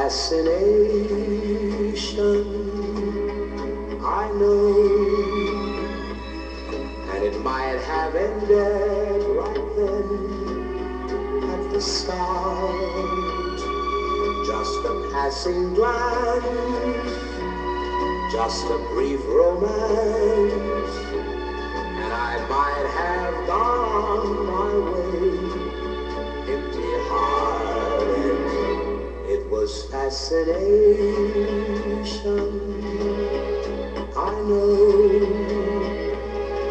fascination, I know, and it might have ended right then at the start. Just a passing glance, just a brief romance, and I might have gone my way, empty-hearted. It was fascination, I know,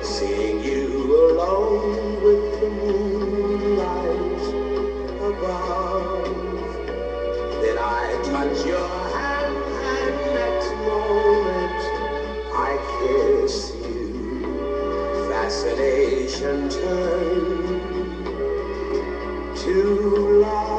seeing you alone with the moonlight above. Then I touch your hand, and next moment I kiss you. Fascination turned to love.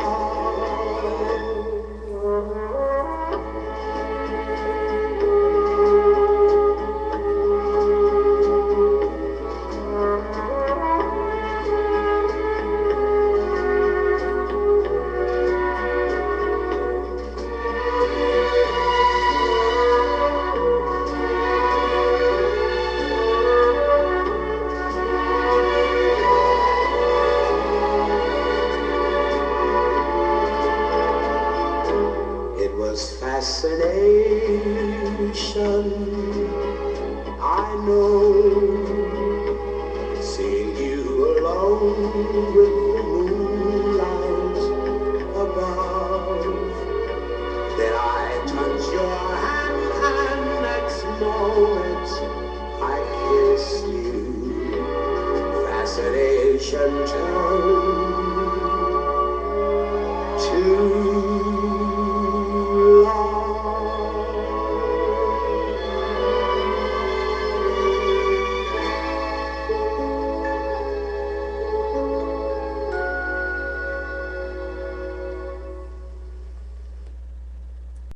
Fascination, I know, seeing you alone with the moonlight above. Then I touch your hand, and next moment I kiss you. Fascination turned to